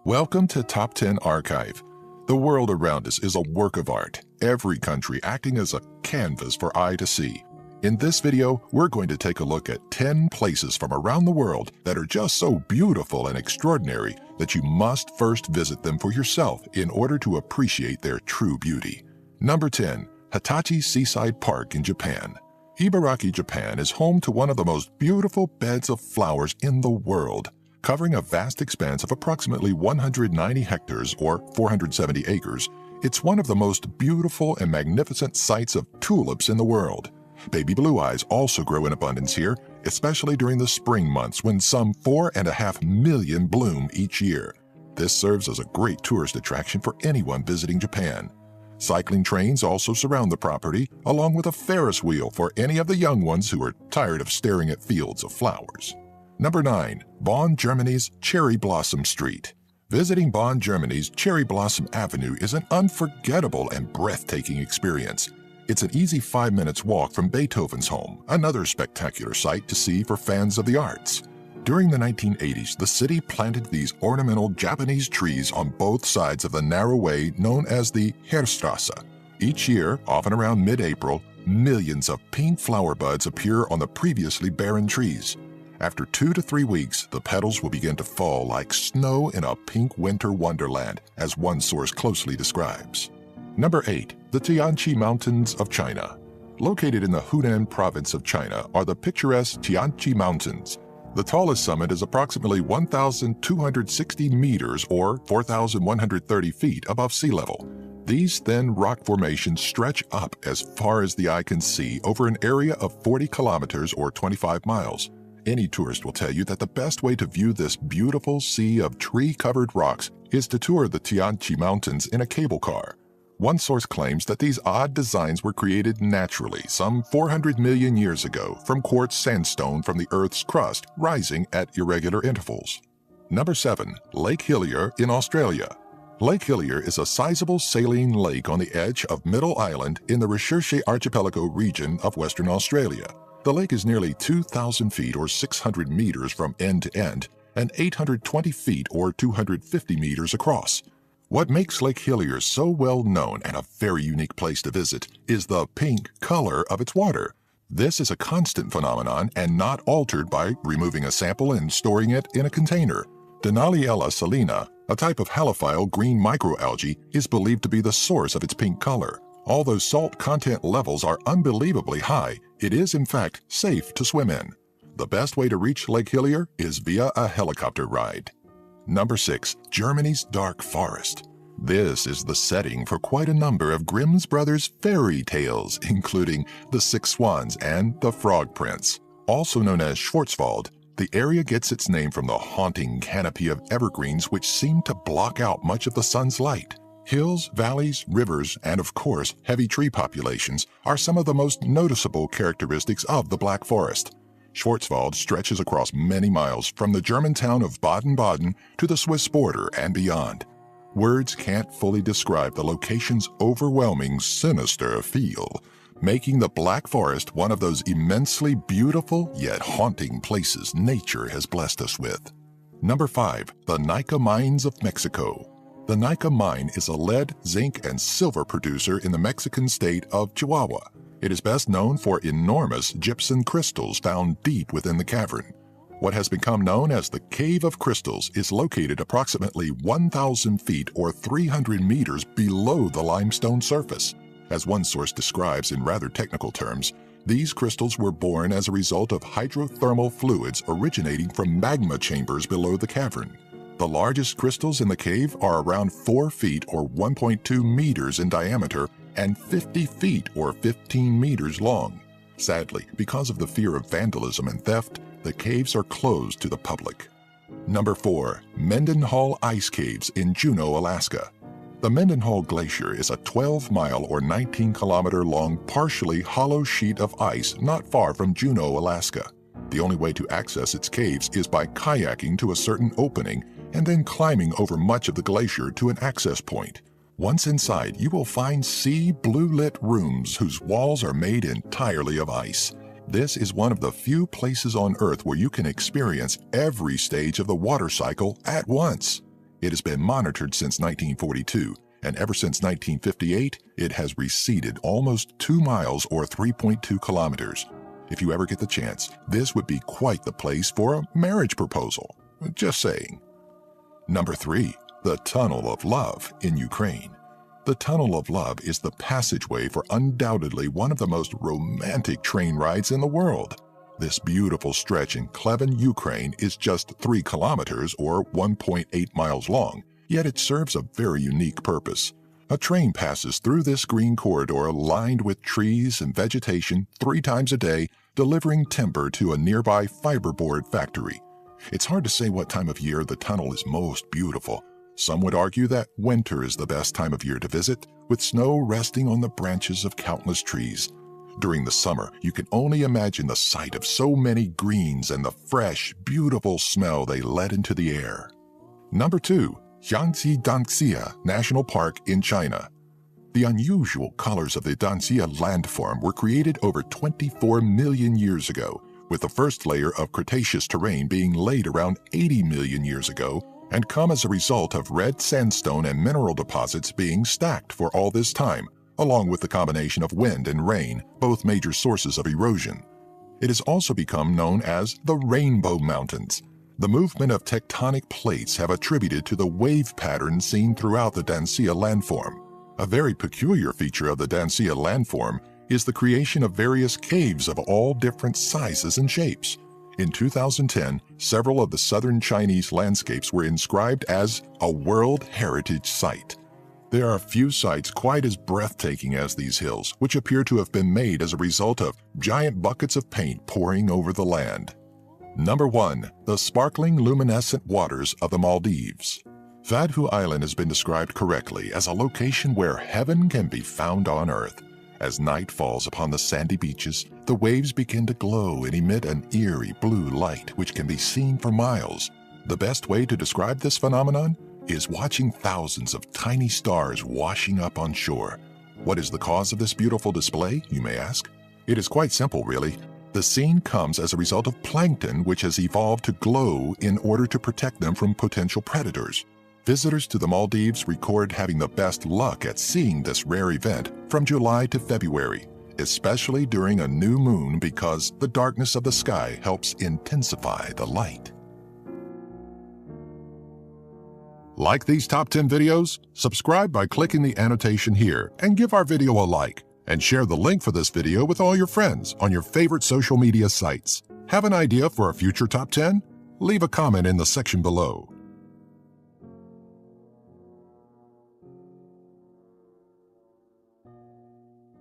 Welcome to Top 10 Archive. The world around us is a work of art, every country acting as a canvas for eye to see. In this video, we're going to take a look at 10 places from around the world that are just so beautiful and extraordinary that you must first visit them for yourself in order to appreciate their true beauty. Number 10. Hitachi Seaside Park in Japan. Ibaraki, Japan is home to one of the most beautiful beds of flowers in the world. Covering a vast expanse of approximately 190 hectares or 470 acres, it's one of the most beautiful and magnificent sites of tulips in the world. Baby blue eyes also grow in abundance here, especially during the spring months when some 4.5 million bloom each year. This serves as a great tourist attraction for anyone visiting Japan. Cycling trains also surround the property, along with a Ferris wheel for any of the young ones who are tired of staring at fields of flowers. Number 9. Bonn, Germany's Cherry Blossom Street. Visiting Bonn, Germany's Cherry Blossom Avenue is an unforgettable and breathtaking experience. It's an easy 5 minutes walk from Beethoven's home, another spectacular sight to see for fans of the arts. During the 1980s, the city planted these ornamental Japanese trees on both sides of the narrow way known as the Heerstrasse. Each year, often around mid-April, millions of pink flower buds appear on the previously barren trees. After 2 to 3 weeks, the petals will begin to fall like snow in a pink winter wonderland, as one source closely describes. Number 8. The Tianqi Mountains of China. Located in the Hunan province of China are the picturesque Tianqi Mountains. The tallest summit is approximately 1,260 meters or 4,130 feet above sea level. These thin rock formations stretch up as far as the eye can see over an area of 40 kilometers or 25 miles. Any tourist will tell you that the best way to view this beautiful sea of tree-covered rocks is to tour the Tianqi Mountains in a cable car. One source claims that these odd designs were created naturally some 400 million years ago from quartz sandstone from the Earth's crust rising at irregular intervals. Number 7. Lake Hillier in Australia. Lake Hillier is a sizable saline lake on the edge of Middle Island in the Recherche Archipelago region of Western Australia. The lake is nearly 2,000 feet or 600 meters from end to end and 820 feet or 250 meters across. What makes Lake Hillier so well known and a very unique place to visit is the pink color of its water. This is a constant phenomenon and not altered by removing a sample and storing it in a container. Denaliella salina, a type of halophile green microalgae, is believed to be the source of its pink color. Although salt content levels are unbelievably high, it is in fact safe to swim in. The best way to reach Lake Hillier is via a helicopter ride. Number 6. Germany's Dark Forest. This is the setting for quite a number of Grimm's Brothers fairy tales, including The Six Swans and The Frog Prince. Also known as Schwarzwald, the area gets its name from the haunting canopy of evergreens which seem to block out much of the sun's light. Hills, valleys, rivers, and of course, heavy tree populations are some of the most noticeable characteristics of the Black Forest. Schwarzwald stretches across many miles from the German town of Baden-Baden to the Swiss border and beyond. Words can't fully describe the location's overwhelming, sinister feel, making the Black Forest one of those immensely beautiful yet haunting places nature has blessed us with. Number 5. The Nika Mines of Mexico. The Nika mine is a lead, zinc, and silver producer in the Mexican state of Chihuahua. It is best known for enormous gypsum crystals found deep within the cavern. What has become known as the Cave of Crystals is located approximately 1,000 feet or 300 meters below the limestone surface. As one source describes in rather technical terms, these crystals were born as a result of hydrothermal fluids originating from magma chambers below the cavern. The largest crystals in the cave are around 4 feet or 1.2 meters in diameter and 50 feet or 15 meters long. Sadly, because of the fear of vandalism and theft, the caves are closed to the public. Number 4. Mendenhall Ice Caves in Juneau, Alaska. The Mendenhall Glacier is a 12-mile or 19-kilometer-long partially hollow sheet of ice not far from Juneau, Alaska. The only way to access its caves is by kayaking to a certain opening and then climbing over much of the glacier to an access point. Once inside, you will find sea blue-lit rooms whose walls are made entirely of ice. This is one of the few places on Earth where you can experience every stage of the water cycle at once. It has been monitored since 1942, and ever since 1958, it has receded almost 2 miles or 3.2 kilometers. If you ever get the chance, this would be quite the place for a marriage proposal. Just saying. Number 3. The Tunnel of Love in Ukraine. The Tunnel of Love is the passageway for undoubtedly one of the most romantic train rides in the world. This beautiful stretch in Klevin, Ukraine is just 3 kilometers or 1.8 miles long, yet it serves a very unique purpose. A train passes through this green corridor lined with trees and vegetation 3 times a day, delivering timber to a nearby fiberboard factory. It's hard to say what time of year the tunnel is most beautiful. Some would argue that winter is the best time of year to visit, with snow resting on the branches of countless trees. During the summer, you can only imagine the sight of so many greens and the fresh, beautiful smell they let into the air. Number 2. Yangtze Danxia National Park in China. The unusual colors of the Danxia landform were created over 24 million years ago, with the first layer of Cretaceous terrain being laid around 80 million years ago, and come as a result of red sandstone and mineral deposits being stacked for all this time, along with the combination of wind and rain, both major sources of erosion. It has also become known as the Rainbow Mountains. The movement of tectonic plates have attributed to the wave pattern seen throughout the Danxia landform. A very peculiar feature of the Danxia landform is the creation of various caves of all different sizes and shapes. In 2010, several of the southern Chinese landscapes were inscribed as a World Heritage Site. There are few sites quite as breathtaking as these hills, which appear to have been made as a result of giant buckets of paint pouring over the land. Number 1. The sparkling luminescent waters of the Maldives. Vadhu Island has been described correctly as a location where heaven can be found on earth. As night falls upon the sandy beaches, the waves begin to glow and emit an eerie blue light which can be seen for miles. The best way to describe this phenomenon is watching thousands of tiny stars washing up on shore. What is the cause of this beautiful display, you may ask? It is quite simple, really. The scene comes as a result of plankton which has evolved to glow in order to protect them from potential predators. Visitors to the Maldives record having the best luck at seeing this rare event from July to February, especially during a new moon because the darkness of the sky helps intensify the light. Like these top 10 videos? Subscribe by clicking the annotation here and give our video a like, and share the link for this video with all your friends on your favorite social media sites. Have an idea for a future top 10? Leave a comment in the section below.